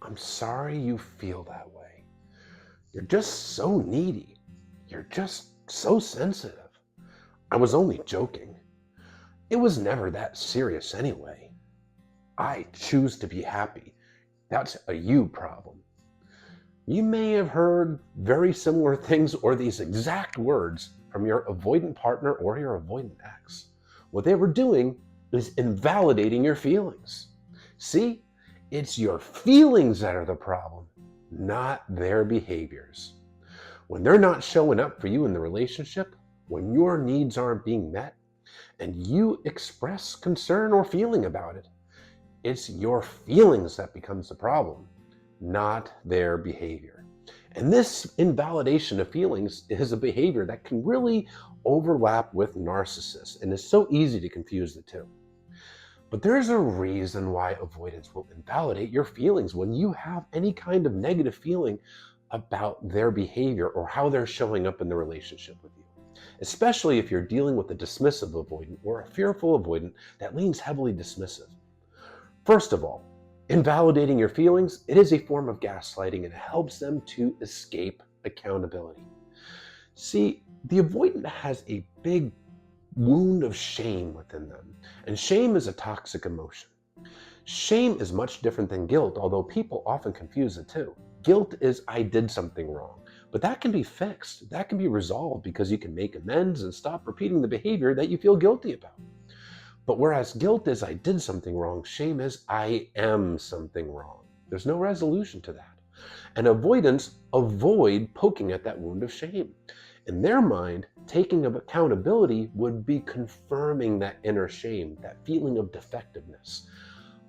I'm sorry you feel that way. You're just so needy. You're just so sensitive. I was only joking. It was never that serious anyway. I choose to be happy. That's a you problem. You may have heard very similar things or these exact words from your avoidant partner or your avoidant ex. What they were doing is invalidating your feelings. See, it's your feelings that are the problem, not their behaviors. When they're not showing up for you in the relationship, when your needs aren't being met, and you express concern or feeling about it, it's your feelings that becomes the problem, not their behavior. And this invalidation of feelings is a behavior that can really overlap with narcissists, and it's so easy to confuse the two. But there's a reason why avoidance will invalidate your feelings when you have any kind of negative feeling about their behavior or how they're showing up in the relationship with you. Especially if you're dealing with a dismissive avoidant or a fearful avoidant that leans heavily dismissive. First of all, invalidating your feelings, it is a form of gaslighting and it helps them to escape accountability. See, the avoidant has a big wound of shame within them, and shame is a toxic emotion. Shame is much different than guilt, although people often confuse the two. Guilt is I did something wrong, but that can be fixed. That can be resolved because you can make amends and stop repeating the behavior that you feel guilty about. But whereas guilt is I did something wrong, shame is I am something wrong. There's no resolution to that. And avoidance avoid poking at that wound of shame. In their mind, taking accountability would be confirming that inner shame, that feeling of defectiveness.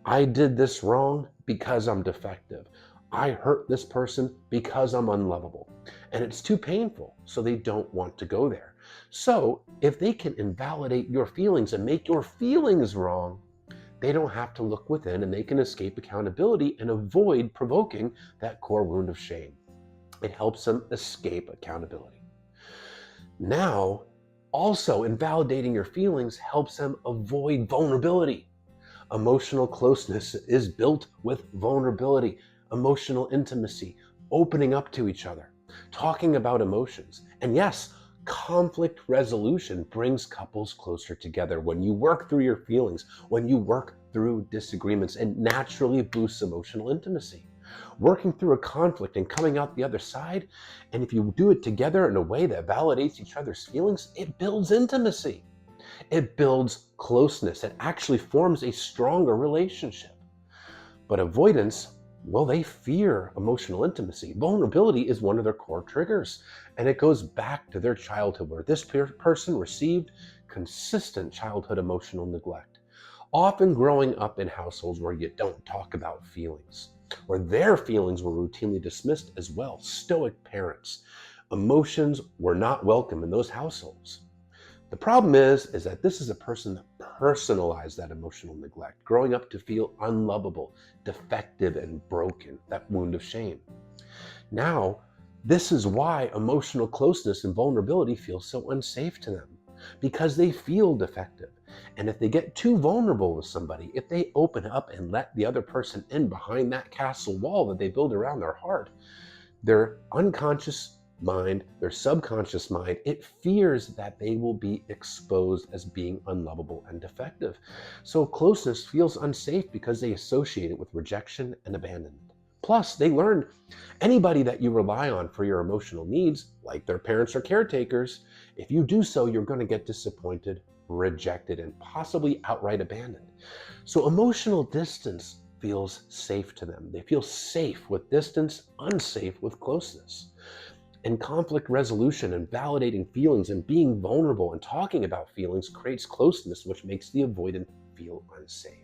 I did this wrong because I'm defective. I hurt this person because I'm unlovable. And it's too painful, so they don't want to go there. So if they can invalidate your feelings and make your feelings wrong, they don't have to look within and they can escape accountability and avoid provoking that core wound of shame. It helps them escape accountability. Now, also invalidating your feelings helps them avoid vulnerability. Emotional closeness is built with vulnerability, emotional intimacy, opening up to each other, talking about emotions. And yes, conflict resolution brings couples closer together when you work through your feelings, when you work through disagreements, and naturally boosts emotional intimacy. Working through a conflict and coming out the other side, and if you do it together in a way that validates each other's feelings, it builds intimacy. It builds closeness. It actually forms a stronger relationship. But avoidance, well, they fear emotional intimacy. Vulnerability is one of their core triggers, and it goes back to their childhood where this person received consistent childhood emotional neglect, often growing up in households where you don't talk about feelings, where their feelings were routinely dismissed as well. Stoic parents. Emotions were not welcome in those households. The problem is that this is a person that personalized that emotional neglect, growing up to feel unlovable, defective, and broken, that wound of shame. Now, this is why emotional closeness and vulnerability feel so unsafe to them, because they feel defective. And if they get too vulnerable with somebody, if they open up and let the other person in behind that castle wall that they build around their heart, their unconscious mind, their subconscious mind, it fears that they will be exposed as being unlovable and defective. So closeness feels unsafe because they associate it with rejection and abandonment. Plus, they learned anybody that you rely on for your emotional needs, like their parents or caretakers, if you do so, you're going to get disappointed, rejected, and possibly outright abandoned. So emotional distance feels safe to them. They feel safe with distance, unsafe with closeness. And conflict resolution and validating feelings and being vulnerable and talking about feelings creates closeness, which makes the avoidant feel unsafe.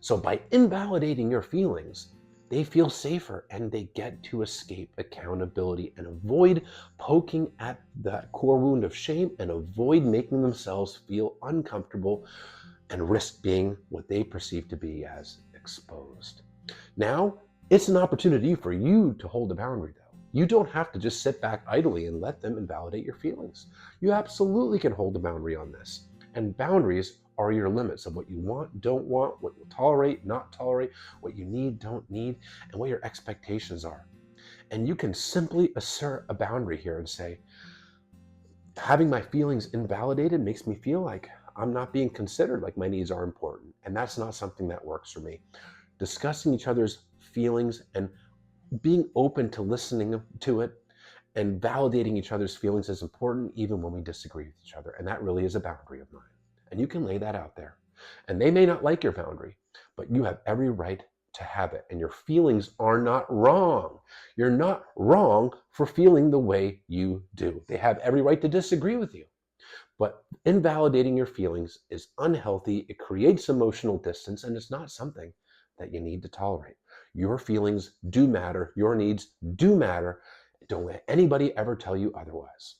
So by invalidating your feelings, they feel safer and they get to escape accountability and avoid poking at that core wound of shame and avoid making themselves feel uncomfortable and risk being what they perceive to be as exposed. Now, it's an opportunity for you to hold a boundary, though. You don't have to just sit back idly and let them invalidate your feelings. You absolutely can hold a boundary on this. And boundaries are your limits of what you want, don't want, what you'll tolerate, not tolerate, what you need, don't need, and what your expectations are. And you can simply assert a boundary here and say, having my feelings invalidated makes me feel like I'm not being considered, like my needs are important. And that's not something that works for me. Discussing each other's feelings and being open to listening to it and validating each other's feelings is important even when we disagree with each other. And that really is a boundary of mine. And you can lay that out there. And they may not like your boundary, but you have every right to have it. And your feelings are not wrong. You're not wrong for feeling the way you do. They have every right to disagree with you. But invalidating your feelings is unhealthy. It creates emotional distance, and it's not something that you need to tolerate. Your feelings do matter. Your needs do matter. Don't let anybody ever tell you otherwise.